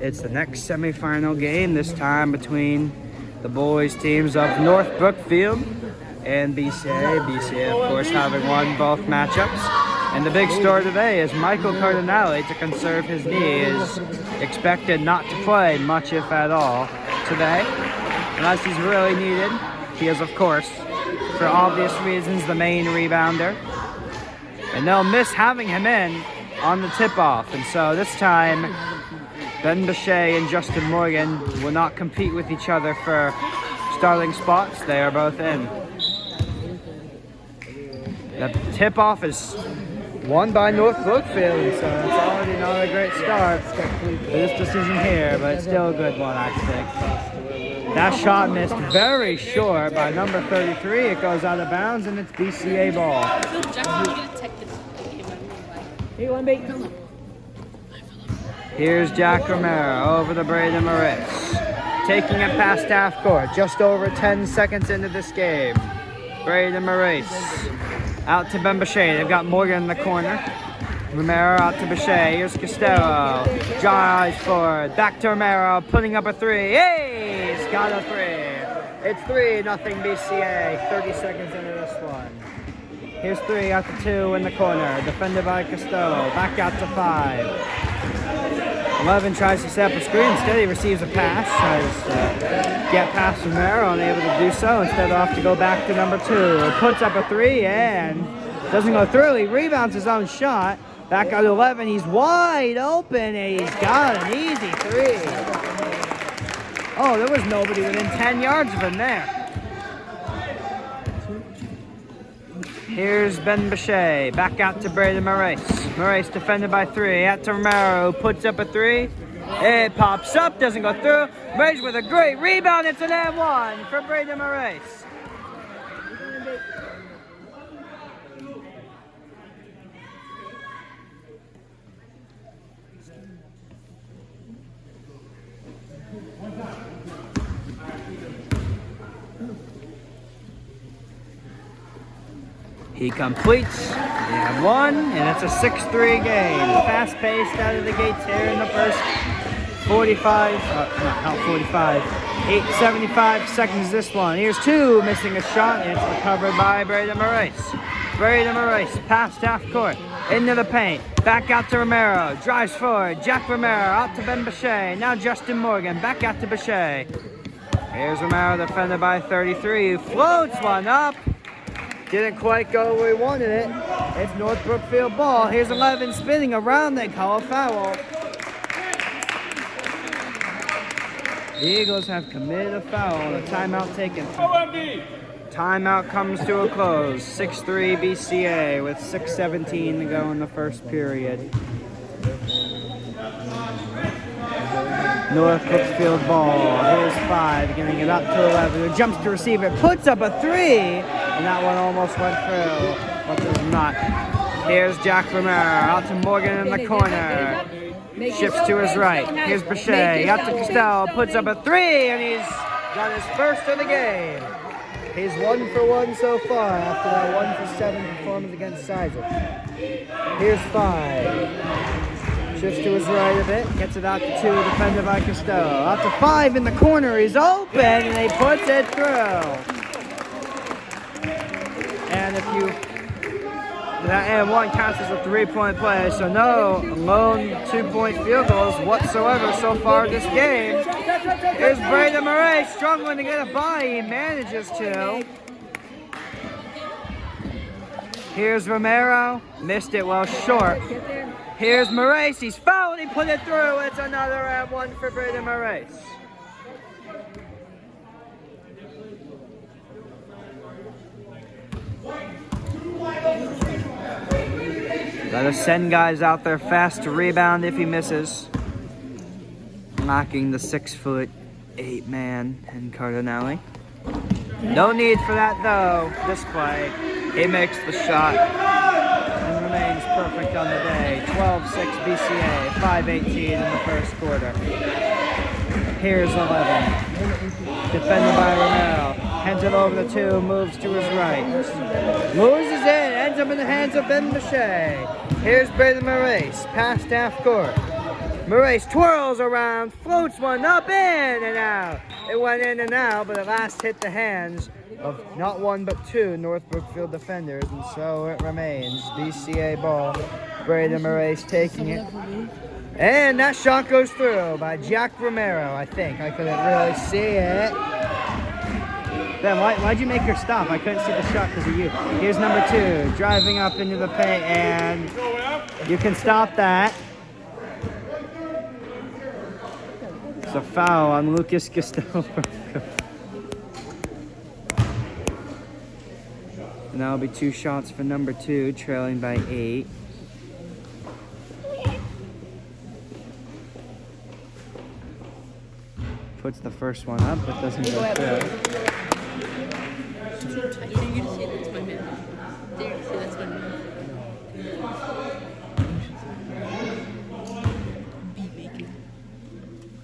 It's the next semifinal game, this time between the boys teams of North Brookfield and BCA. BCA, of course, having won both matchups. And the big story today is Michael Cardinale, to conserve his knee, is expected not to play much, if at all, today, unless he's really needed. He is, of course, for obvious reasons, the main rebounder. And they'll miss having him in on the tip-off. And so this time, Ben Bechet and Justin Morgan will not compete with each other for starting spots. They are both in. The tip-off is won by North Brookfield, so it's already not a great start for this decision here, but it's still a good one, I think. That shot missed very short by number 33. It goes out of bounds, and it's BCA ball. Here's Jack Romero over to Braden Moritz, taking it past half court, just over 10 seconds into this game. Braden Moritz out to Ben Bechet. They've got Morgan in the corner. Romero out to Bechet. Here's Costello. Drives forward. Back to Romero, putting up a three. Hey, he's got a three. It's 3-0 BCA. 30 seconds into this one. Here's 3 out to 2 in the corner. Defended by Costello. Back out to 5. 11 tries to set up a screen. Instead, he receives a pass. Tries to get past Romero, unable to do so. Instead, off to go back to number 2. Puts up a 3 and doesn't go through. He rebounds his own shot. Back out to 11. He's wide open, and he's got an easy 3. Oh, there was nobody within 10 yards of him there. Here's Ben Bechet, back out to Braden Moritz. Moritz defended by 3, out to Romero, puts up a 3. It pops up, doesn't go through. Moritz with a great rebound, it's an and one for Braden Moritz. He completes, they have won, and it's a 6-3 game. Fast-paced out of the gates here in the first 8:75 seconds this one. Here's 2, missing a shot, and it's recovered by Braden Moritz. Braden Moritz, past half court, into the paint, back out to Romero, drives forward, Jack Romero, out to Ben Bechet, now Justin Morgan, back out to Bechet. Here's Romero, defended by 33, floats one up. Didn't quite go where he wanted it. It's North Brookfield ball. Here's 11 spinning around. They call a foul. The Eagles have committed a foul. The timeout taken. Timeout comes to a close. 6-3 BCA with 6:17 to go in the first period. North Brookfield ball. Here's 5, getting it up to 11. Who jumps to receive it, puts up a 3, and that one almost went through, but does not. Here's Jack Romero, out to Morgan in the corner. Shifts to his right. Here's Bechet, out to Costello, puts up a 3, and he's got his first of the game. He's 1 for 1 so far after that 1 for 7 performance against Sizer. Here's 5. Shifts to his right a bit, gets it out to 2, defended by Costello. Out to 5 in the corner, he's open, and he puts it through. And that and one counts as a 3-point play, so no lone 2-point field goals whatsoever so far in this game. Here's Braden Murray struggling to get a by, he manages to. Here's Romero, missed it well short. Here's Moraes, he's fouled, he put it through. It's another and one for Braden Moraes. Let us send guys out there fast to rebound if he misses. Knocking the 6'8" man in Cardinale. No need for that though, this play. He makes the shot and remains perfect on the day. 12-6 BCA, 5:18 in the first quarter. Here's 11. Defended by Romero. Hands it over the 2, moves to his right. Loses it, ends up in the hands of Ben Bechet. Here's Braden Moraes, past half court. Moraes twirls around, floats one up, in and out. It went in and out, but at last hit the hands of not one but two North Brookfield defenders, and so it remains. BCA ball. Braden Moraes taking it. And that shot goes through by Jack Romero, I think. I couldn't really see it. Ben, why'd you make her stop? I couldn't see the shot because of you. Here's number 2, driving up into the paint, and you can stop that. It's a foul on Lucas Costello. And that'll be 2 shots for number 2, trailing by 8. Puts the first one up, but doesn't go through.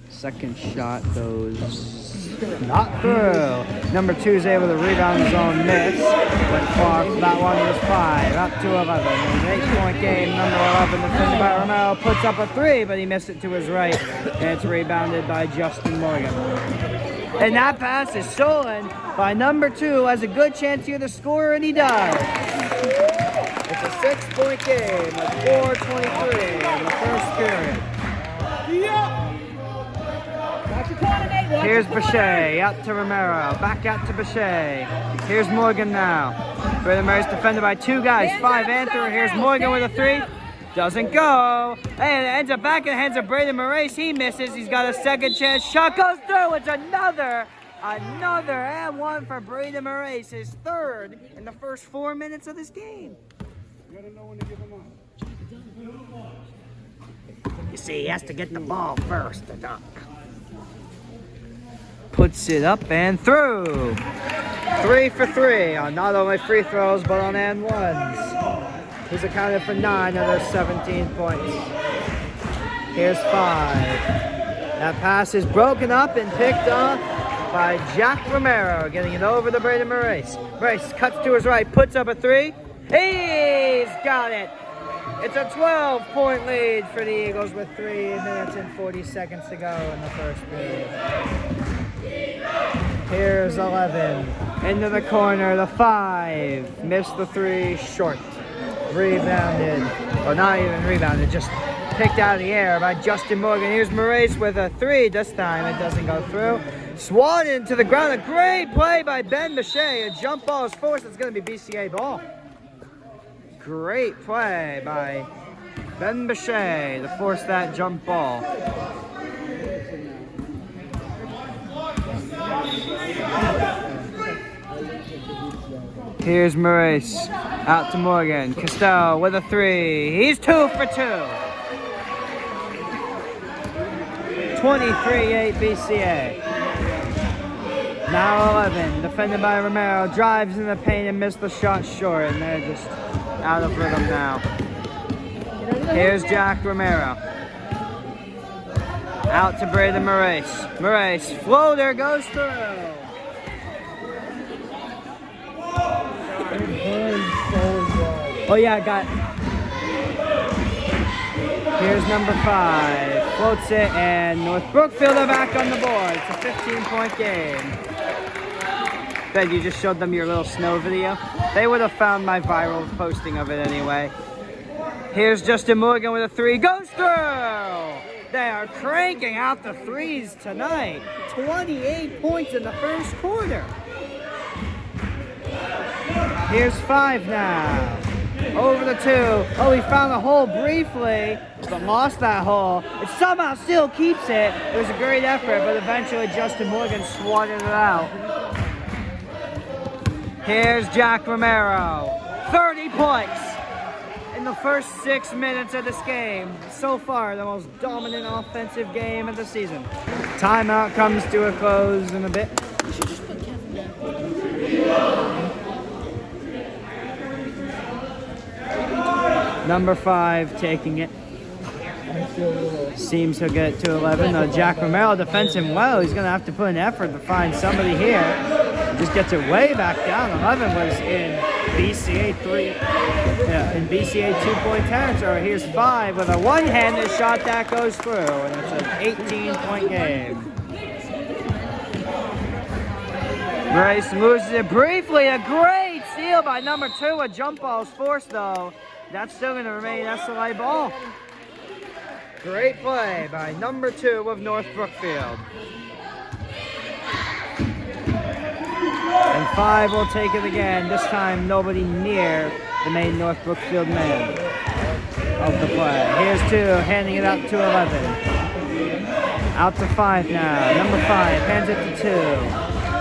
Second shot goes not through. Number 2 is able to rebound his own miss. Went far. That one was 5. Up to 11. An 8-point game. Number 11 defended by Romero. Puts up a 3, but he missed it to his right. And it's rebounded by Justin Morgan. And that pass is stolen by number 2, who has a good chance here to score, and he does. It's a 6-point game with 4:23 in the first period. Here's Bechet, out to Romero, back out to Bechet. Here's Morgan now. Braden Moraes defended by 2 guys, 5 and 3. Here's Morgan with a 3. Doesn't go. And it ends up back in the hands of Braden Moraes. He misses. He's got a second chance. Shot goes through. It's another and 1 for Braden Moraes. His 3rd in the first 4 minutes of this game. You gotta know when to give him up. You see, he has to get the ball first to dunk. Puts it up and through. 3 for 3 on not only free throws, but on and ones. He's accounted for 9 of those 17 points. Here's 5. That pass is broken up and picked up by Jack Romero, getting it over to Braden Moraes. Moraes cuts to his right, puts up a 3. He's got it. It's a 12-point lead for the Eagles with 3 minutes and 40 seconds to go in the first period. Here's 11. Into the corner, the 5. Missed the 3, short. Rebounded, or not even rebounded, just picked out of the air by Justin Morgan. Here's Moraes with a 3. This time it doesn't go through. Swatted into the ground. A great play by Ben Bechet. A jump ball is forced. It's going to be BCA ball. Great play by Ben Bechet to force that jump ball. Here's Moraes, out to Morgan. Costello with a 3. He's 2 for 2. 23-8 BCA. Now 11, defended by Romero. Drives in the paint and missed the shot short, and they're just out of rhythm now. Here's Jack Romero. Out to Braden Moraes. Moraes, floater goes through. Oh yeah, I got it. Here's number 5. Floats it, and North Brookfield are back on the board. It's a 15-point game. Ben, you just showed them your little snow video. They would have found my viral posting of it anyway. Here's Justin Morgan with a 3. Goes through! They are cranking out the 3s tonight. 28 points in the first quarter. Here's 5 now. Over the 2. Oh, he found a hole briefly, but lost that hole. It somehow still keeps it. It was a great effort, but eventually Justin Morgan swatted it out. Here's Jack Romero. 30 points in the first 6 minutes of this game. So far, the most dominant offensive game of the season. Timeout comes to a close in a bit. You should just put Kevin there. Number 5 taking it. Seems he'll get to 11. Jack Romero defends him well. He's going to have to put an effort to find somebody here. Just gets it way back down. 11 was in BCA 3. Yeah, in BCA 2-point territory. Here's 5 with a one-handed shot that goes through, and it's an 18-point game. Rice loses it briefly. A great steal by number 2. A jump ball is forced, though. That's still going to remain SLA ball. Great play by number 2 of North Brookfield. And 5 will take it again. This time, nobody near the main North Brookfield man of the play. Here's 2, handing it out to 11. Out to 5 now. Number 5 hands it to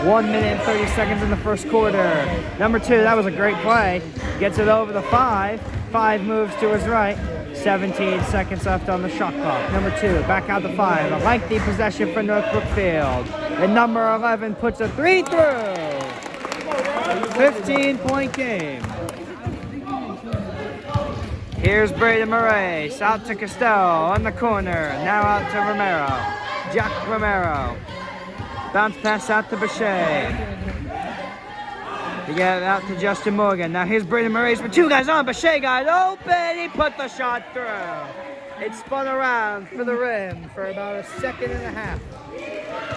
2. 1 minute and 30 seconds in the first quarter. Number 2, that was a great play. Gets it over the 5. 5 moves to his right. 17 seconds left on the shot clock. Number 2, back out to 5. A lengthy possession for North Brookfield. And number 11 puts a 3 through. 15-point game. Here's Braden Moraes out to Costello on the corner. Now out to Romero. Jack Romero. Bounce pass out to Bechet. To get it out to Justin Morgan. Now here's Braden Moraes with 2 guys on. Bechet got open. He put the shot through. It spun around for the rim for about a second and a half.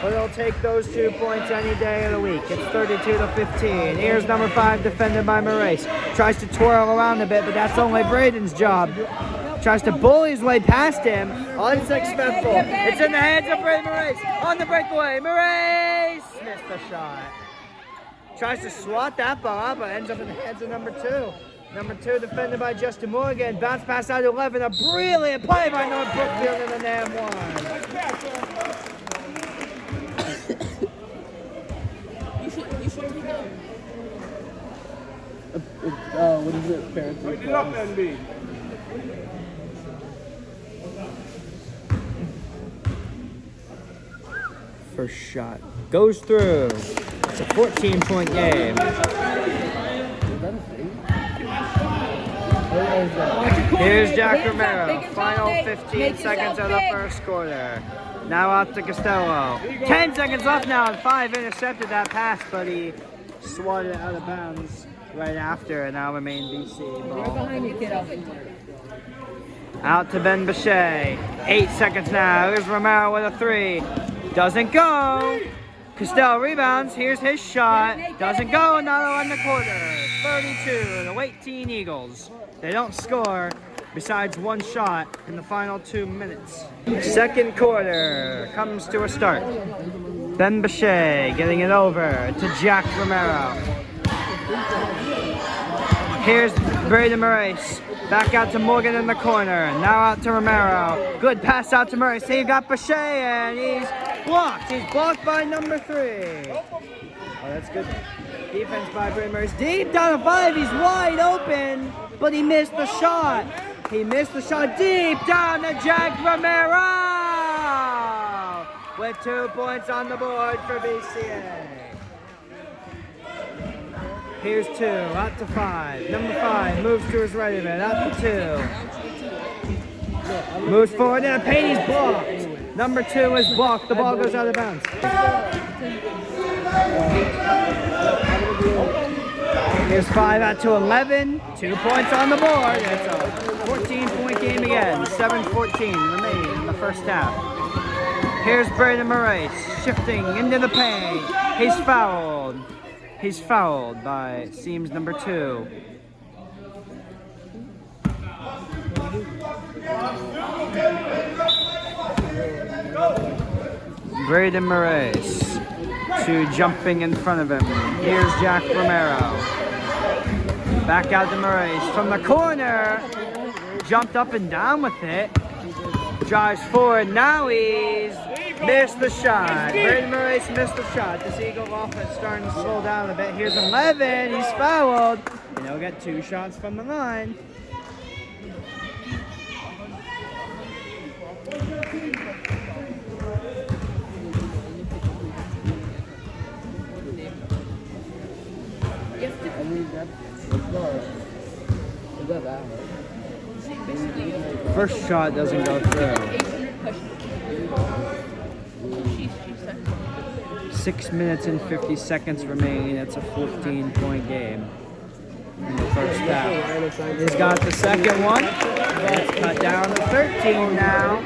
But he'll take those 2 points any day of the week. It's 32-15. Here's number 5 defended by Moraes. Tries to twirl around a bit, but that's only Braden's job. Tries to bully his way past him. Unsuccessful. It's in the hands of Braden Moraes. On the breakaway. Moraes missed the shot. Tries to swat that ball out, but ends up in the hands of number 2. Number 2 defended by Justin Morgan. Bounce pass out to 11. A brilliant play by North Brookfield in the NAM 1. What is it? Parents. Pick it up, NB. First shot goes through. It's a 14-point game. Here's Jack Romero. Final 15 seconds of the first quarter. Now out to Costello. 10 seconds left now, and 5 intercepted that pass, but he swatted it out of bounds right after, and now remain BC ball. Out to Ben Bechet. 8 seconds now. Here's Romero with a 3. Doesn't go. Costello rebounds. Here's his shot. Doesn't go. Another on the quarter. 32. The Wait Teen Eagles. They don't score besides 1 shot in the final 2 minutes. Second quarter comes to a start. Ben Bechet getting it over to Jack Romero. Here's Braden Moraes. Back out to Morgan in the corner. Now out to Romero. Good pass out to Moraes. He got Bechet and he's blocked. He's blocked by number 3. Oh, that's good. Defense by Braden Moraes. Deep down to 5. He's wide open, but he missed the shot. He missed the shot deep down to Jack Romero with 2 points on the board for BCA. Here's 2, out to 5. Number 5 moves to his right a bit, out to 2. Moves forward in a paint, he's blocked. Number 2 is blocked, the ball goes out of bounds. Here's 5 out to 11. 2 points on the board. It's a 14-point game again. 7-14 remain in the first half. Here's Braden Moraes shifting into the paint. He's fouled. He's fouled by seams number 2. Braden Moraes to jumping in front of him. Here's Jack Romero. Back out to Moraes from the corner. Jumped up and down with it. Drives forward. Now he's missed the shot. Braden Moraes missed the shot. This Eagle offense starting to slow down a bit. Here's 11. He's fouled. And he'll get 2 shots from the line. First shot doesn't go through. 6 minutes and 50 seconds remaining. It's a 14-point game. in the first half. He's got the second one. It's cut down to 13 now.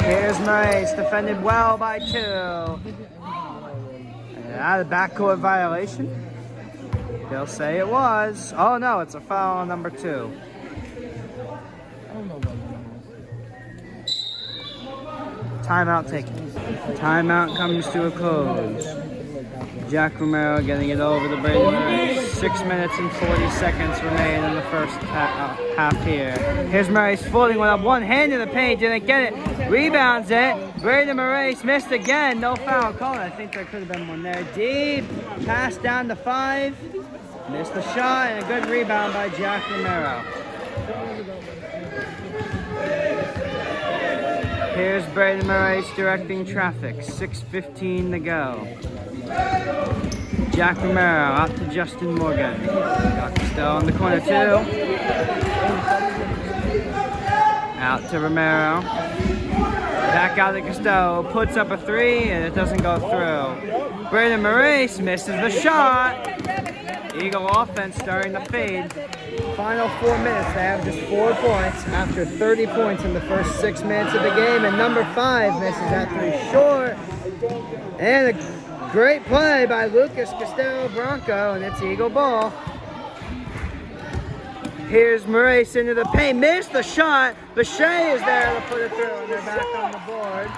Here's Maurice, defended well by 2. And out of backcourt violation. They'll say it was. Oh no, it's a foul on number 2. Timeout taken. Timeout comes to a close. Jack Romero getting it over the Brady Maurice. 6 minutes and 40 seconds remain in the first half here. Here's Maurice floating one up, one hand in the paint, didn't get it. Rebounds it. Brady Maurice missed again. No foul call. I think there could have been one there. Deep pass down to 5. Missed the shot and a good rebound by Jack Romero. Here's Brady Maurice directing traffic. 6:15 to go. Jack Romero out to Justin Morgan. Got Costello in the corner too. Out to Romero. Back out to Costello. Puts up a 3 and it doesn't go through. Brady Maurice misses the shot. Eagle offense starting to fade. Final 4 minutes, they have just 4 points after 30 points in the first 6 minutes of the game. And number 5 misses that 3 short. And a great play by Lucas Costello Bronco, and it's Eagle ball. Here's Maurice into the paint, missed the shot. BCA is there to put it through, and they're back on the board.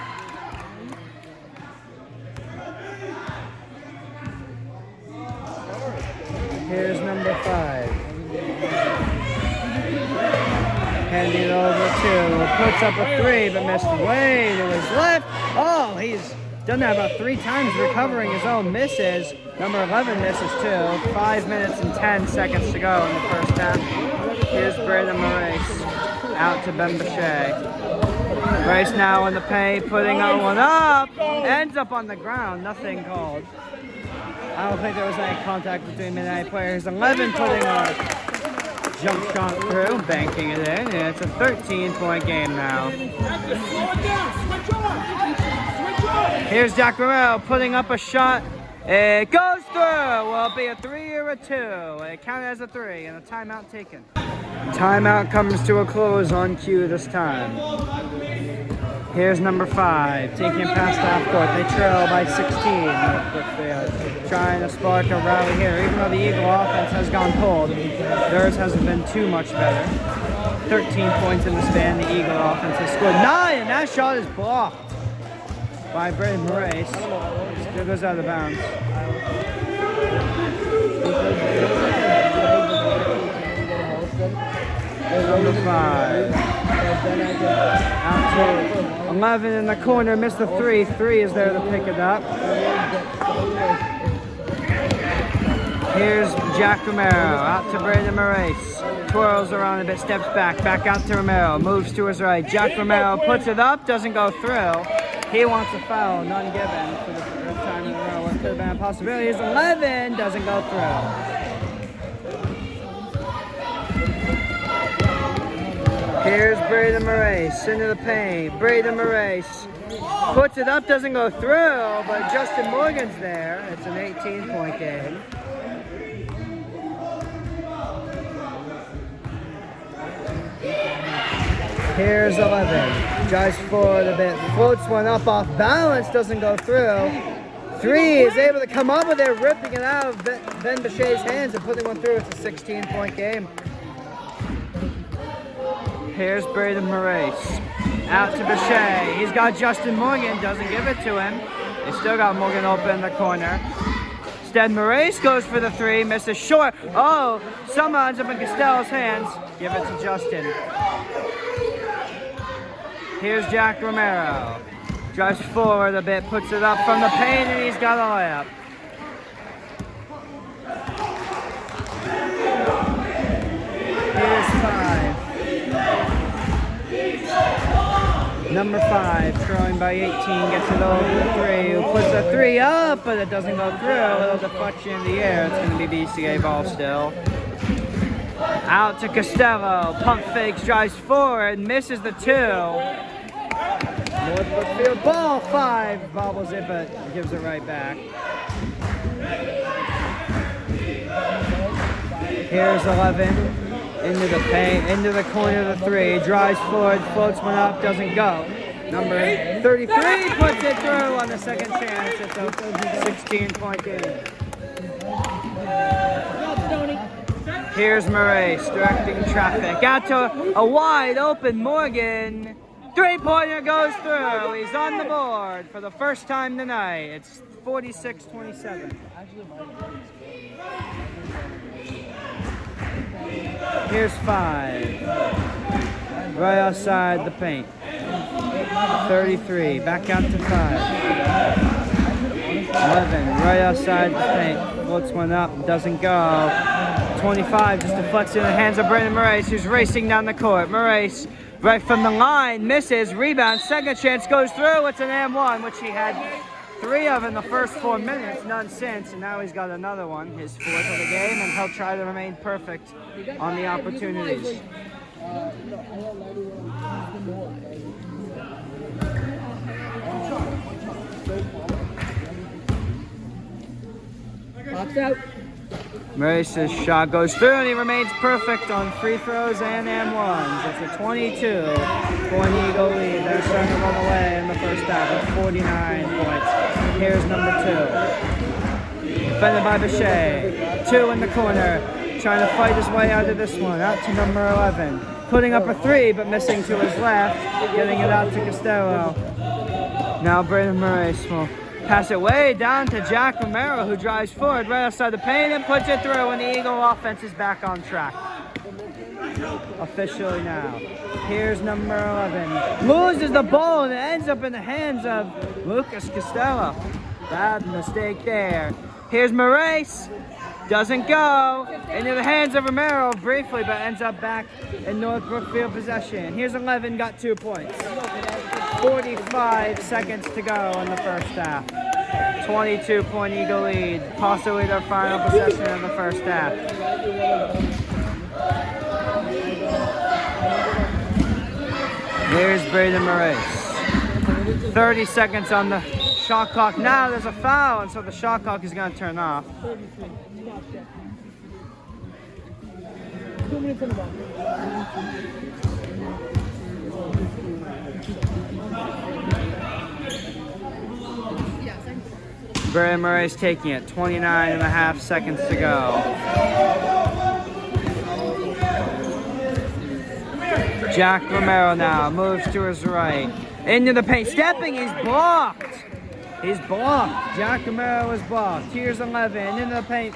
Here's number 5. Handing it over to, puts up a 3, but missed way to his left. Oh, he's done that about 3 times, recovering his own misses. Number 11 misses too. 5 minutes and 10 seconds to go in the first half. Here's Brady Maurice out to Ben BCA. Maurice now in the paint, putting that one up. Ends up on the ground, nothing called. I don't think there was any contact between Mid-Night players. 11 putting a jump shot through, banking it in, and it's a 13-point game now. Here's Jack Romero putting up a shot. It goes through. Will it be a 3 or a 2? It counted as a 3 and a timeout taken. Timeout comes to a close on cue this time. Here's number 5, taking it past half court. They trail by 16. North Brookfield trying to spark a rally here. Even though the Eagle offense has gone cold, theirs hasn't been too much better. 13 points in the span. The Eagle offense has scored 9, and that shot is blocked by Brady Maurice. Still goes out of bounds. Number 5. Out to 11 in the corner, missed the 3. 3 is there to pick it up. Here's Jack Romero out to Brady Maurice. Twirls around a bit, steps back out to Romero, moves to his right. Jack Romero puts it up, doesn't go through. He wants a foul, none given for the 3rd time in a row. What could have been a possibility is 11, doesn't go through. Here's Brady Maurice into the paint. Brady Maurice puts it up, doesn't go through, but Justin Morgan's there. It's an 18-point game. Here's 11. Drives forward a bit, floats one up off balance, doesn't go through. 3 is able to come up with it, ripping it out of Ben BCA's hands and putting one through. It's a 16-point game. Here's Brady Maurice. Out to BCA. He's got Justin Morgan, doesn't give it to him. They still got Morgan open in the corner. Instead, Maurice goes for the 3, misses short. Oh, somehow ends up in Costello's hands. Give it to Justin. Here's Jack Romero. Drives forward a bit, puts it up from the paint, and he's got a layup. Here's 5. Number 5, throwing by 18, gets it over the 3, puts the 3 up, but it doesn't go through. A little deflection in the air. It's going to be BCA ball still. Out to Costello, pump fakes, drives forward, misses the 2. North Brookfield ball, 5, bobbles it, but gives it right back. Here's 11. Into the paint, into the corner of the 3. Drives forward, floats one up, doesn't go. Number 33 puts it through on the second chance. It's a 16-point game. Here's Moraes directing traffic. Out to a wide open Morgan. 3-pointer goes through. He's on the board for the first time tonight. It's 46-27. Here's 5. Right outside the paint. 33. Back out to 5. 11. Right outside the paint. Floats one up. Doesn't go. 25 just deflects in the hands of Brandon Moraes, who's racing down the court. Moraes right from the line, misses, rebound, second chance goes through. It's an and-1, which he had 3 of in the first 4 minutes, none since, and now he's got another one, his 4th of the game, and he'll try to remain perfect on the opportunities. Box out. Moraes' shot goes through and he remains perfect on free throws and and-1s. It's a 22-point Eagle lead. They're starting to run away in the first half with 49 points. Here's number 2. Defended by Bichet. 2 in the corner. Trying to fight his way out of this one. Out to number 11. Putting up a 3 but missing to his left. Getting it out to Costello. Now Brandon Moraes will pass it way down to Jack Romero, who drives forward right outside the paint and puts it through, and the Eagle offense is back on track. Officially now. Here's number 11. Loses the ball and it ends up in the hands of Lucas Costello. Bad mistake there. Here's Moraes. Doesn't go. Into the hands of Romero briefly, but ends up back in North Brookfield possession. Here's 11, got 2 points. 45 seconds to go in the first half. 22-point Eagle lead. Possibly their final possession in the first half. Here's Brandon Moraes. 30 seconds on the shot clock. Now there's a foul, and so the shot clock is going to turn off. 2 minutes on the ball. Brandon Moraes taking it. 29.5 seconds to go. Jack Romero now moves to his right. Into the paint. Stepping. He's blocked. He's blocked. Jack Romero is blocked. Here's 11. Into the paint.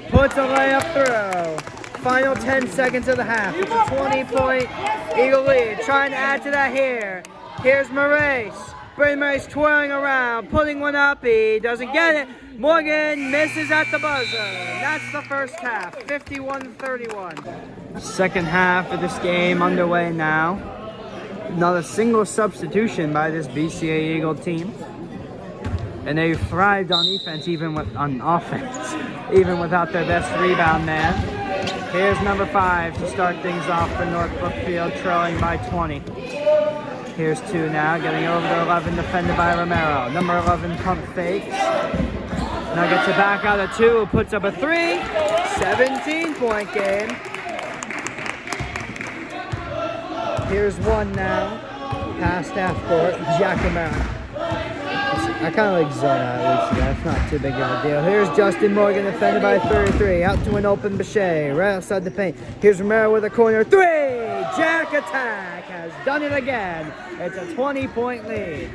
Puts a layup through. Final 10 seconds of the half. It's a 20-point Eagle lead. Trying to add to that here. Here's Moraes. Brandon Moraes twirling around, putting one up. He doesn't get it. Morgan misses at the buzzer. That's the first half, 51-31. Second half of this game underway now. Not a single substitution by this BCA Eagle team. And they thrived on defense, on offense, even without their best rebound man. Here's number 5 to start things off for North Brookfield, trailing by 20. Here's 2 now, getting over to 11, defended by Romero. Number 11 pump fakes. Now gets it back out of 2, puts up a 3. 17-point game. Here's 1 now. Past half court, Jack Romero. I kind of like zone out at least. That's not too big of a deal. Here's Justin Morgan, defended by 33. Out to an open Bichet, right outside the paint. Here's Romero with a corner 3. Jack Attack has done it again. It's a 20-point lead.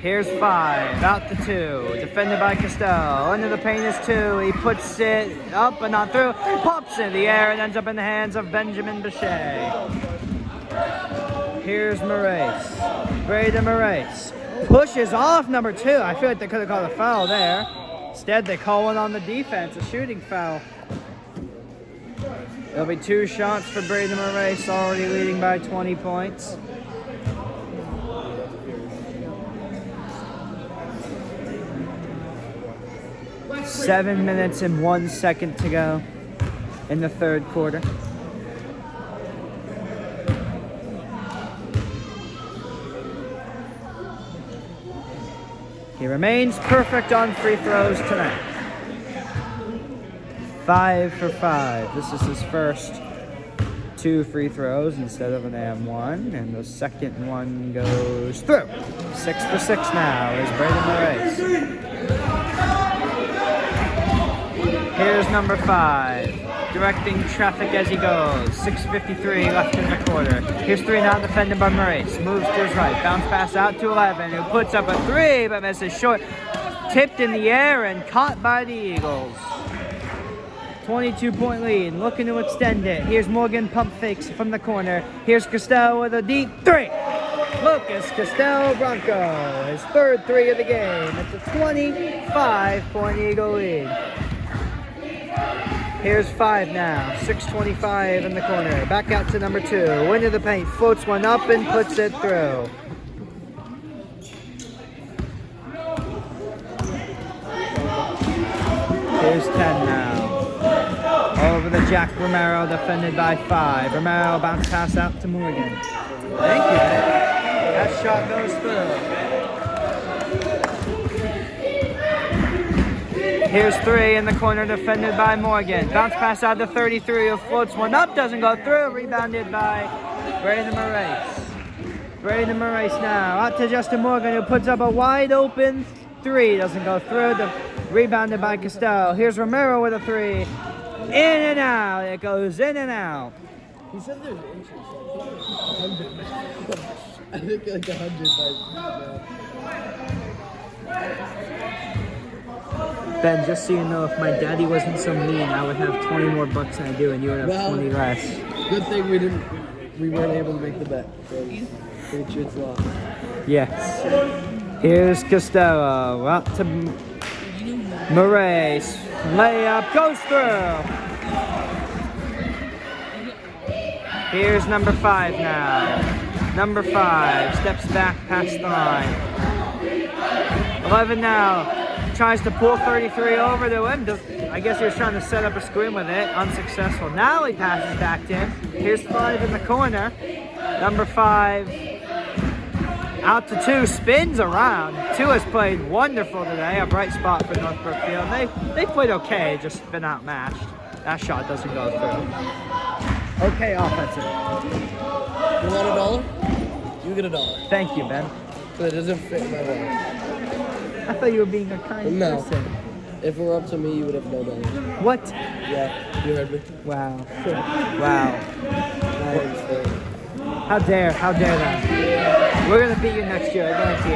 Here's 5, out to 2. Defended by Costello. Into the paint is 2. He puts it up but not through. Pops in the air and ends up in the hands of Benjamin Bichet. Here's Moraes. Brandon Moraes. Pushes off number 2. I feel like they could have called a foul there. Instead, they call one on the defense, a shooting foul. There'll be 2 shots for Brandon Moraes, already leading by 20 points. Seven minutes and 1 second to go in the third quarter. He remains perfect on free throws tonight. 5 for 5. This is his first 2 free throws instead of an and-one, and the second one goes through. 6 for 6 now is Braden Moraes. Here's number 5, directing traffic as he goes. 6:53 left in the quarter. Here's 3 now defended by Moraes. Moves to his right, bounce pass out to 11, who puts up a 3 but misses short. Tipped in the air and caught by the Eagles. 22-point lead, looking to extend it. Here's Morgan, pump fakes from the corner. Here's Costello with a deep 3. Lucas Costello Bronco, his third 3 of the game. It's a 25-point Eagle lead. Here's 5 now, 6:25 in the corner. Back out to number 2, into the paint, floats one up and puts it through. Here's 10 now. Over the Jack Romero, defended by 5. Romero bounce pass out to Morgan. Thank you. That shot goes through. Here's 3 in the corner, defended by Morgan. Bounce pass out to 33, who floats one up, doesn't go through. Rebounded by Braden Moraes. Braden Moraes now out to Justin Morgan, who puts up a wide open 3, doesn't go through. Rebounded by Costello. Here's Romero with a 3. In and out. It goes in and out. He said there's inches. 100. I think like 100 by Ben, just so you know, if my daddy wasn't so mean, I would have 20 more bucks than I do, and you would have 20 less. Good thing we weren't able to make the bet. Pretty sure it's lost. Yes. Here's Costello out to Moraes. Layup goes through. Here's number 5 now. Number 5 steps back past the line. 11 now. Tries to pull 33 over to him. I guess he was trying to set up a screen with it. Unsuccessful. Now he passes back to him. Here's 5 in the corner. Number 5 out to 2. Spins around. 2 has played wonderful today. A bright spot for North Brookfield. They played okay, just been outmatched. That shot doesn't go through. Okay, offensive. You want $1? You get $1. Thank you, Ben. But it doesn't fit my wallet. I thought you were being a kind person. If it were up to me, you would have $0. What? Yeah, you heard me. Wow. Wow. How dare them. We're going to beat you next year, I guarantee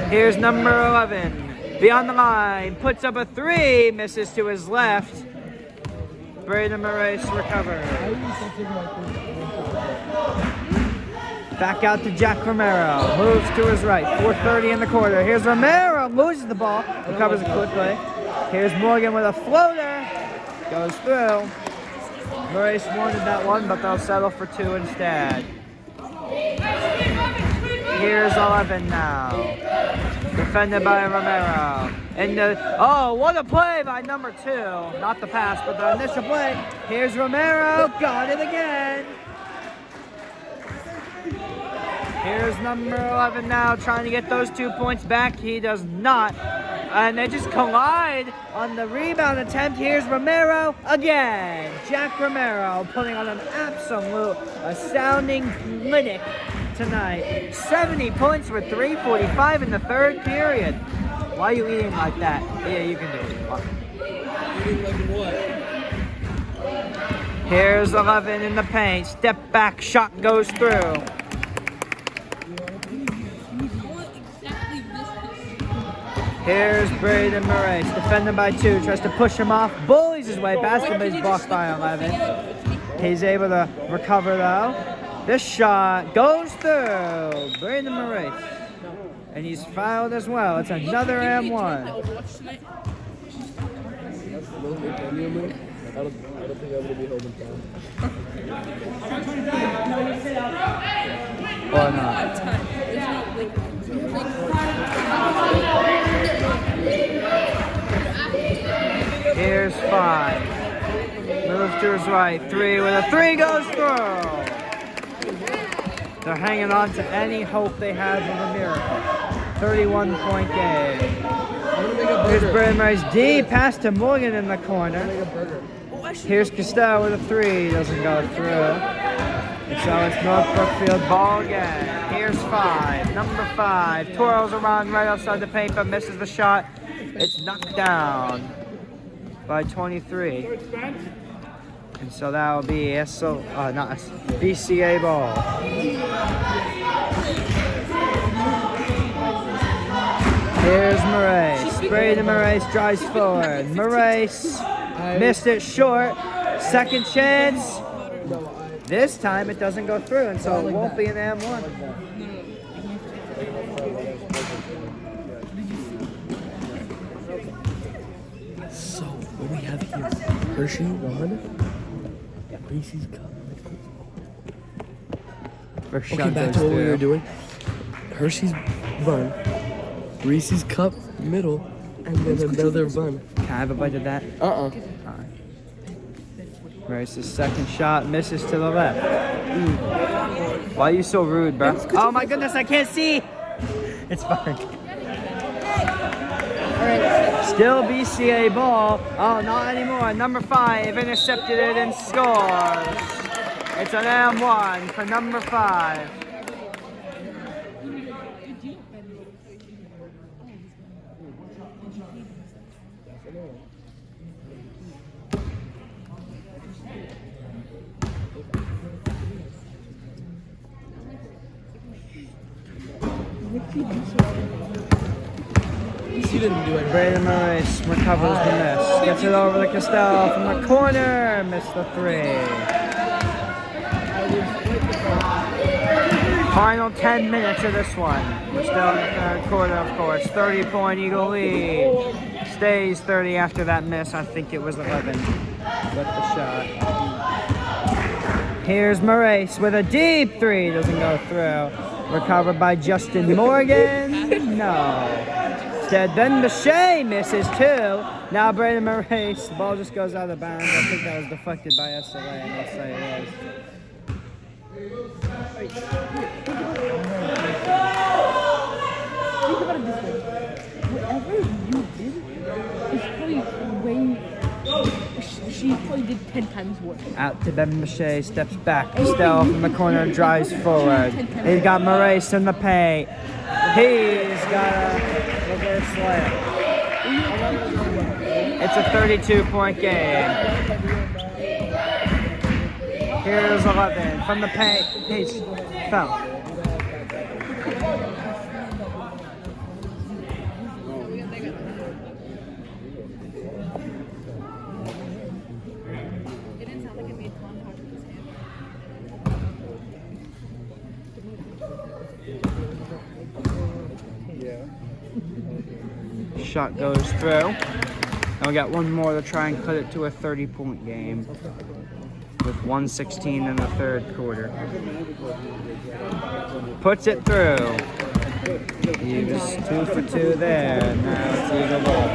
it. Here's number 11. Beyond the line, puts up a 3, misses to his left. Braden Moraes recovers. Back out to Jack Romero. Moves to his right. 4:30 in the quarter. Here's Romero. Loses the ball. Recovers it quickly. Here's Morgan with a floater. Goes through. Moraes wanted that one, but they'll settle for 2 instead. Here's 11 now. Defended by Romero. Oh, what a play by number 2. Not the pass, but the initial play. Here's Romero. Got it again. Here's number 11 now, trying to get those 2 points back. He does not. And they just collide on the rebound attempt. Here's Romero again. Jack Romero putting on an absolute astounding clinic tonight. 70 points with 3:45 in the third period. Why are you eating like that? Yeah, you can do it. Eating like what? Here's 11 in the paint. Step back shot goes through. Here's Braden Moraes, defended by 2, tries to push him off, bullies his way past him, but he's blocked by 11. He's able to recover though. This shot goes through. Braden Moraes. And he's fouled as well. It's another M1. I don't think I'm going to be holding foul. Or not. Here's 5. Moves to his right. 3 with a 3 goes through. They're hanging on to any hope they have of a miracle. 31-point game. gonna make a Here's burger. Braden Murray's D pass to Morgan in the corner. Make a burger. Here's Costello with a 3, doesn't go through. And so it's North Brookfield ball again. Here's 5, number 5, twirls around right outside the paint but misses the shot. It's knocked down by 23. And so that will be BCA ball. Here's Moraes. Braden Moraes drives forward. Moraes missed it short. Second chance. This time it doesn't go through, and so it won't be an M1. So, what we have here? Hershey 1. Reese's Cup. First Okay, shot back goes to what we through. were doing. Hershey's bun. Reese's Cup middle. And then another bun. Can I have a bite of that? Uh-uh. Moraes' second shot misses to the left. Why are you so rude, bro? Oh my goodness, I can't see! It's fine. Still BCA ball. Oh, not anymore. Number 5 intercepted it and scores. It's an M1 for number 5. She didn't do anything. Braden Moraes recovers the miss. Gets it over to Costello from the corner. Missed the 3. Final 10 minutes of this one. We're still in the third quarter, of course. 30-point Eagle lead. Stays 30 after that miss. I think it was 11 with the shot. Here's Moraes with a deep 3. Doesn't go through. Recovered by Justin Morgan. No. Instead, Ben Bechet misses 2. Now Braden Moraes. The ball just goes out of bounds. I think that was deflected by SLA, and I'll say it was. Think about it this way. Whatever you did is probably way. She probably did 10 times worse. Out to Ben Bechet, steps back. Costello from the corner drives forward. He's got Moraes in the paint. He's got a reverse layup. It's a 32-point game. Here's 11 from the paint. He's foul. Shot goes through. And we got one more to try and cut it to a 30-point game with 1:16 in the third quarter. Puts it through. He was 2 for 2 there. Now it's Eagle ball.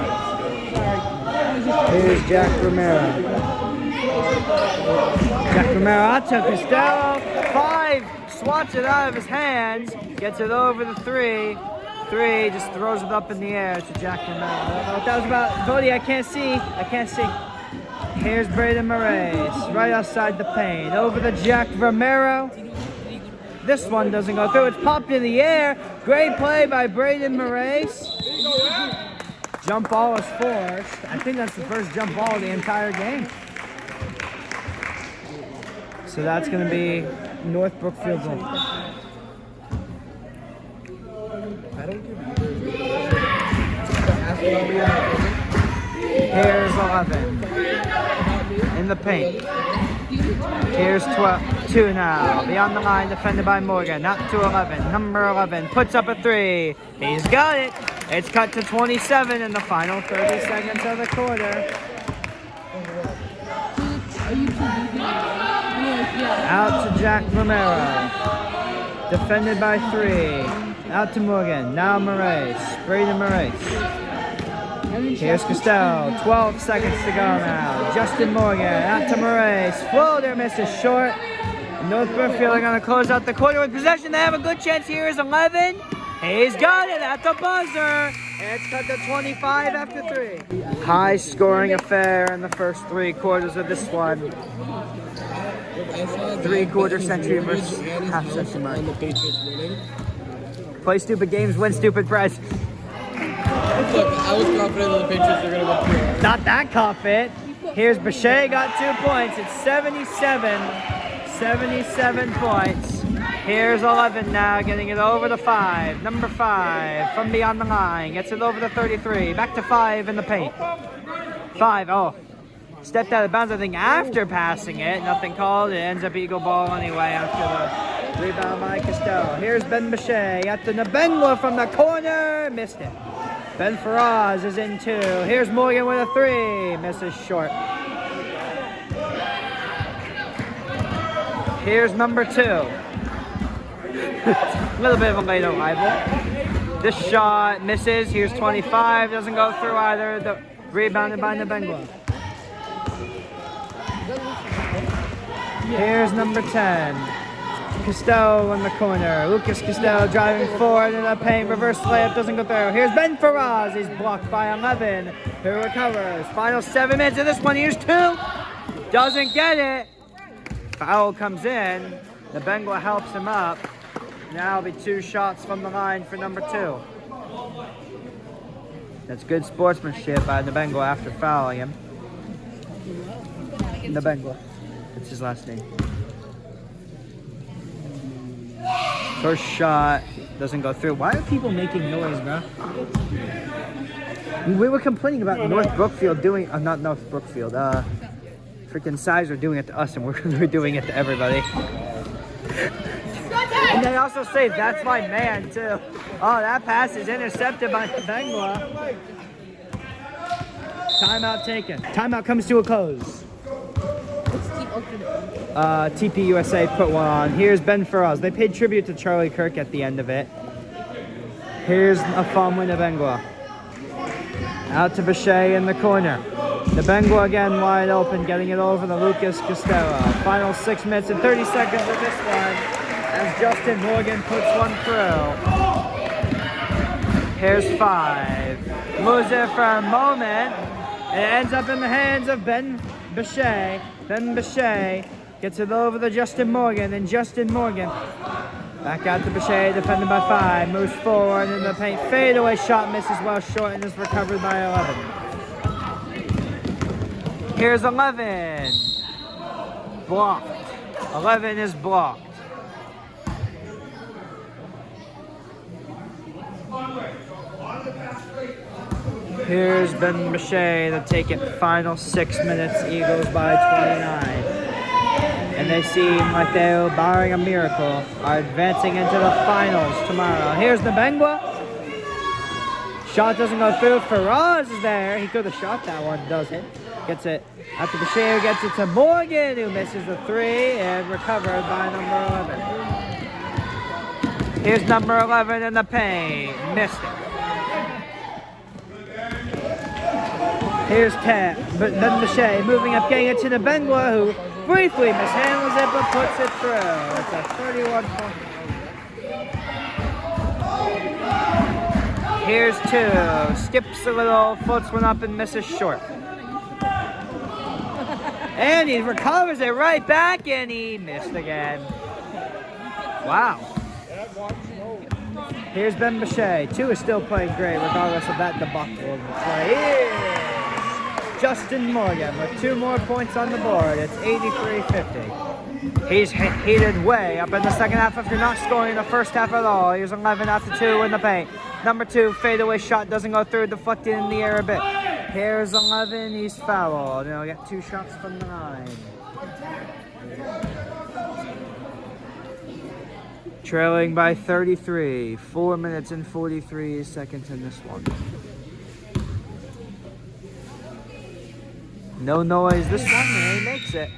Here's Jack Romero. Jack Romero out to Costello. 5 swats it out of his hands. Gets it over the 3. 3, just throws it up in the air to Jack Romero. I don't know what that was about. Cody, I can't see. Here's Braden Moraes, right outside the paint. Over to Jack Romero. This one doesn't go through. It's popped in the air. Great play by Braden Moraes. Jump ball is forced. I think that's the first jump ball of the entire game. So that's going to be North Brookfield. I don't give Here's 11 in the paint. Here's 2 now. Beyond the line, defended by Morgan. Up to 11. Number 11 puts up a 3. He's got it. It's cut to 27 in the final 30 seconds of the quarter. Out to Jack Romero. Defended by 3. Out to Morgan. Now Moraes. Braden Moraes. Here's Costello. 12 seconds to go now. Justin Morgan. Out to Moraes. Floater misses short. And North Brookfield are going to close out the quarter with possession. They have a good chance. Here is 11. He's got it at the buzzer. It's cut to 25 after 3. High scoring affair in the first 3 quarters of this one. 3/4 century versus half century mark. Play stupid games, win stupid prizes. Look, I was confident that the Patriots were going to win 3. Not that confident. Here's Bechet got 2 points. It's 77 points. Here's 11 now, getting it over the 5. Number 5 from beyond the line. Gets it over the 33. Back to 5 in the paint. 5, oh. Stepped out of bounds, I think, after passing it. Nothing called. It ends up Eagle ball anyway after the rebound by Costello. Here's Ben Bechet at the Nabengla from the corner. Missed it. Ben Faraz is in 2. Here's Morgan with a 3. Misses short. Here's number 2. A little bit of a late arrival. This shot misses. Here's 25. Doesn't go through either. The rebounded by Nabengla. Here's number 10. Costello in the corner. Lucas Costello driving forward in the paint. Reverse layup doesn't go through. Here's Ben Faraz. He's blocked by 11. Who recovers. Final 7 minutes of this one. Here's 2. Doesn't get it. Foul comes in. The Bengala helps him up. Now it'll be 2 shots from the line for number 2. That's good sportsmanship by the Bengala after fouling him. The Bengala. That's his last name. First shot doesn't go through. Why are people making noise, bro? We were complaining about North Brookfield doing, not North Brookfield, freaking Sizer doing it to us, and we're doing it to everybody. And they also say, that's my man, too. Oh, that pass is intercepted by Bengala. Timeout taken. Timeout comes to a close. TP USA put one on. Here's Ben Faraz. They paid tribute to Charlie Kirk at the end of it. Here's a fumble to Bengala. Out to Bechet in the corner. The Bengala again wide open, getting it over to Lucas Costello. Final 6 minutes and 30 seconds of this one as Justin Morgan puts one through. Here's 5. Moves it for a moment. It ends up in the hands of Ben Bechet. Ben Bechet gets it over to Justin Morgan, and Justin Morgan back out to Bechet, defended by 5. Moves forward in the paint. Fadeaway shot misses well short and is recovered by 11. Here's 11. Blocked. 11 is blocked. Here's Ben Bechet to take it. Final 6 minutes. Eagles by 29. And they seem like they're, barring a miracle, are advancing into the finals tomorrow. Here's the Bengala. Shot doesn't go through. Faraz is there. He could have shot that one. Doesn't. Gets it. After Bechet gets it to Morgan, who misses the 3 and recovered by number 11. Here's number 11 in the paint. Missed it. Here's 10, but then Bechet moving up, getting it to the Bengala, who briefly mishandles it but puts it through. It's a 31 point. Here's 2, skips a little, floats one up and misses short. And he recovers it right back and he missed again. Wow. Here's Ben Bechet. 2 is still playing great regardless of that debacle of the play. Here's Justin Morgan with 2 more points on the board. It's 83-50. He's heated way up in the second half after not scoring in the first half at all. Here's 11 after 2 in the paint. Number 2, fadeaway shot doesn't go through, deflected in the air a bit. Here's 11, he's fouled. And he'll get 2 shots from the line. Trailing by 33, 4 minutes and 43 seconds in this one. No noise this one, and he makes it.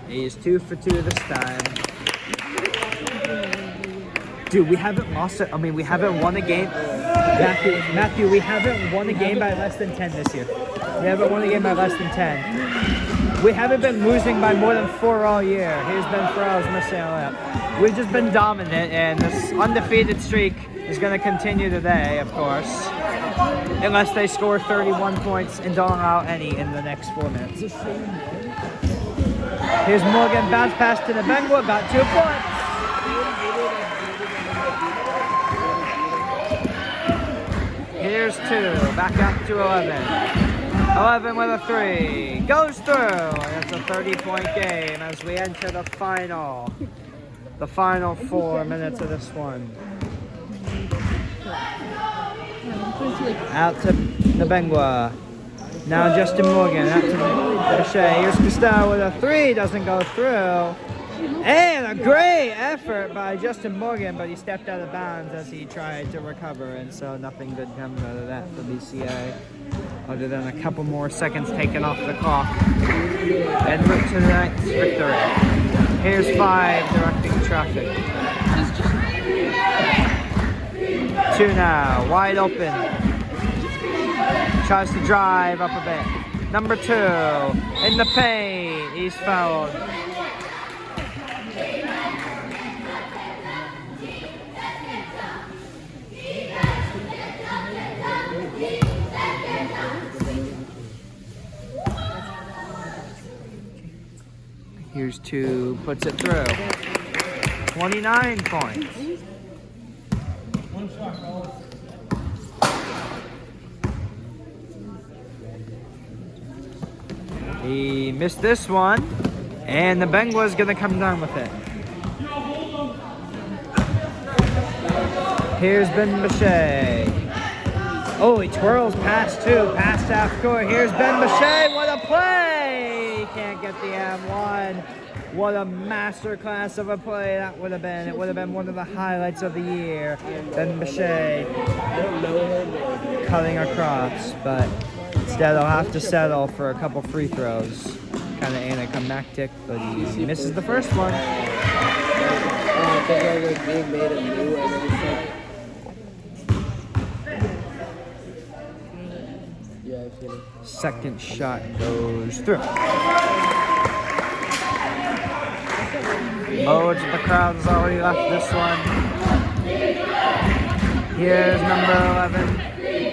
He is 2 for 2 this time. Dude, we haven't lost it. I mean, we haven't won a game. Matthew, we haven't won a game by less than 10 this year. We haven't won a game by less than 10. We haven't been losing by more than 4 all year. Here's Ben Farrell's missing a lap. We've just been dominant, and this undefeated streak is going to continue today, of course. Unless they score 31 points and don't allow any in the next 4 minutes. Here's Morgan, bounce pass to the Bengwa, got 2 points. Here's 2, back up to 11. 11 with a 3, goes through. And it's a 30-point game as we enter the final 4 minutes of this one. Out to Nabengwa. Now Justin Morgan, out to Bechet. Here's Costello with a 3, doesn't go through. And a great effort by Justin Morgan, but he stepped out of bounds as he tried to recover, and so nothing good comes out of that for BCA, other than a couple more seconds taken off the clock. En route to the next victory. Here's 5, directing traffic. 2 now, wide open. Tries to drive up a bit. Number 2, in the paint, he's fouled. Here's 2, puts it through. 29 points. He missed this one, and the Bengwa's gonna come down with it. Here's Ben Bechet. Oh, he twirls past 2, past half court. Here's Ben Bechet, what a play! He can't get the M1. What a masterclass of a play that would have been. It would have been one of the highlights of the year. Ben Bechet cutting across, but instead he'll have to settle for a couple free throws. Kind of anticlimactic, but he misses the first one. Second shot goes through. Loads of the crowd has already left this one. Here's number 11,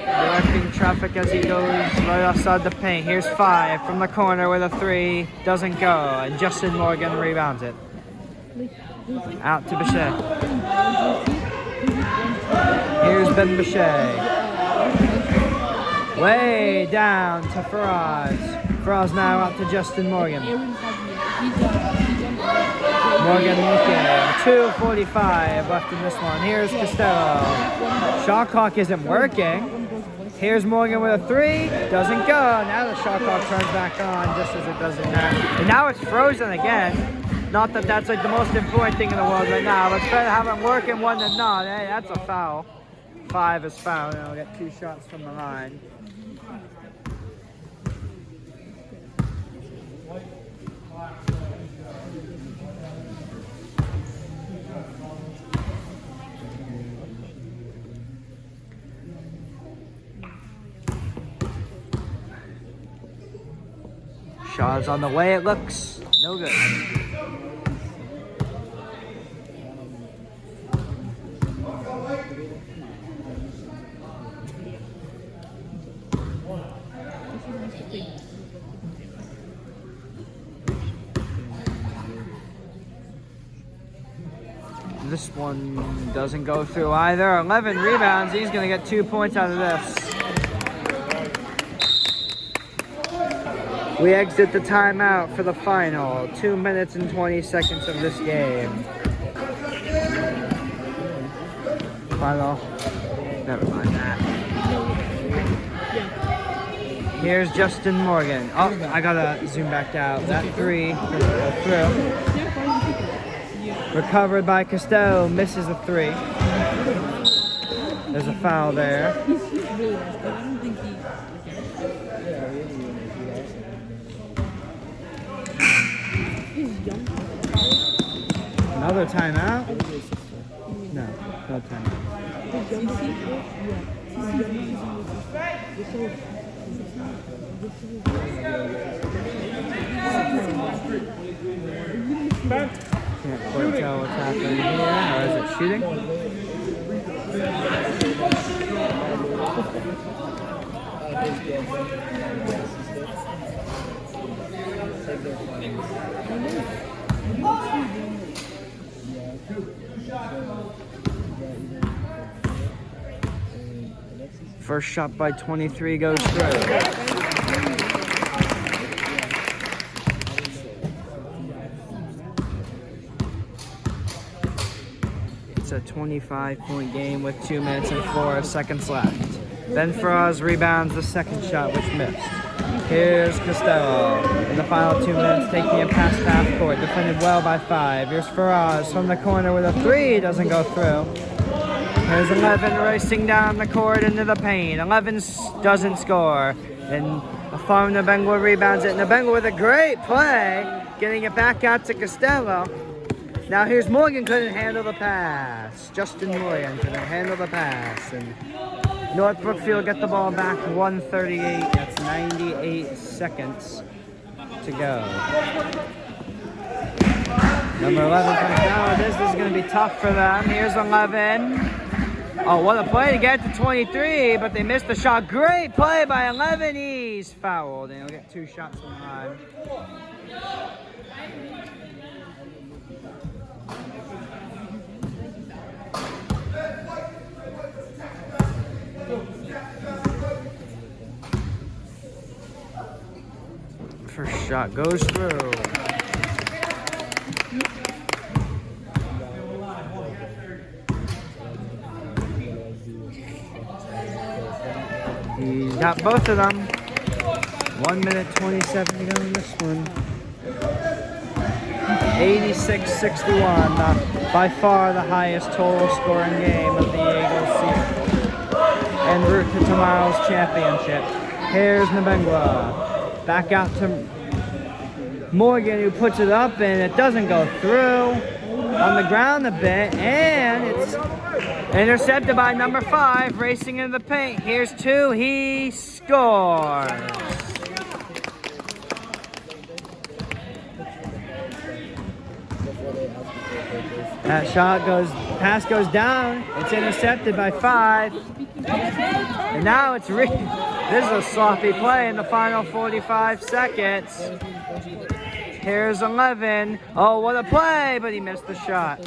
directing traffic as he goes right outside the paint. Here's 5 from the corner with a 3, doesn't go, and Justin Morgan rebounds it. Out to Bechet. Here's Ben Bechet. Way down to Faraz. Faraz now out to Justin Morgan. Morgan looking. 2:45 left in this one. Here's Costello. Shot clock isn't working. Here's Morgan with a 3. Doesn't go. Now the shot clock turns back on just as it does in that. And now it's frozen again. Not that that's like the most important thing in the world right now, but it's better to have it working one than not. Hey, that's a foul. 5 is foul, and I'll get 2 shots from the line. Shot's on the way, it looks. No good. This one doesn't go through either. 11 rebounds. He's going to get 2 points out of this. We exit the timeout for the final 2 minutes and 20 seconds of this game. Final. Never mind that. Here's Justin Morgan. Oh, I gotta zoom back out. That 3 go through. Recovered by Costello, misses a 3. There's a foul there. Another timeout? No. additional timeout. Can't quite tell what's happening here. Or is it shooting? First shot by 23 goes through. It's a 25-point game with 2 minutes and 4 seconds left. Ben Faraz rebounds the second shot, which missed. Here's Costello in the final 2 minutes, taking it past half court, defended well by 5. Here's Faraz from the corner with a 3, doesn't go through. Here's 11 racing down the court into the paint. 11 doesn't score. And Farm Nabengwa rebounds it. Nabengwa with a great play, getting it back out to Costello. Now here's Morgan, couldn't handle the pass. Justin Morgan couldn't handle the pass. And North Brookfield get the ball back, 138. That's 98 seconds to go. Number 11 comes down. This is going to be tough for them. Here's 11. Oh, what a play to get to 23, but they missed the shot. Great play by 11. He's fouled, and he'll get 2 shots from behind. First shot goes through. He's got both of them. 1 minute 27 to go in this one. 86-61, by far the highest total scoring game of the Eagles season. En route to tomorrow's championship. Here's Nabengwa. Back out to Morgan, who puts it up, and it doesn't go through. On the ground a bit, and it's intercepted by number 5, racing into the paint. Here's 2, he scores. That pass goes down. It's intercepted by 5. And now it's this is a sloppy play in the final 45 seconds. Here's 11. Oh, what a play, but he missed the shot.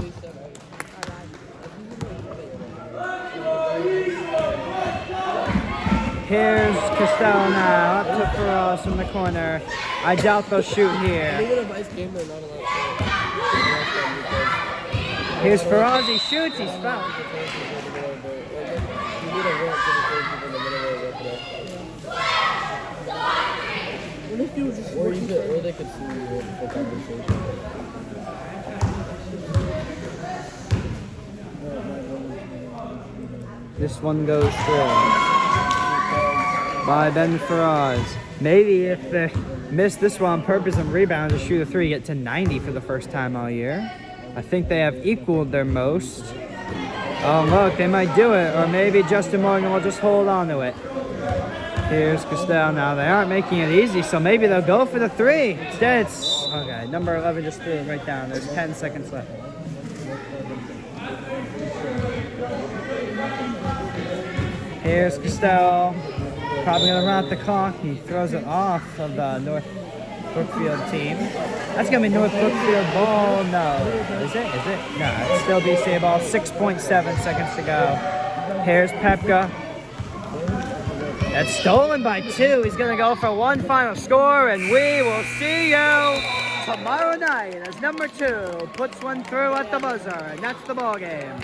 Here's Costello now, up to Faraz from the corner. I doubt they'll shoot here. Here's Faraz, he shoots, he's fouled. Or they could see you for conversation. This one goes through by Ben Faraz. Maybe if they miss this one on purpose and rebound to shoot a 3, get to 90 for the first time all year. I think they have equaled their most. Oh look, they might do it, or maybe Justin Morgan will just hold on to it. Here's Costello now. They aren't making it easy, so maybe they'll go for the 3. Instead, it's okay. Number 11 just threw it right down. There's 10 seconds left. Here's Costello. Probably gonna run out the clock. He throws it off of the North Brookfield team. That's gonna be North Brookfield ball. No, is it? Is it? No, it's still BCA ball. 6.7 seconds to go. Here's Pepka. That's stolen by 2. He's going to go for one final score, and we will see you tomorrow night as number 2 puts one through at the buzzer, and that's the ball game.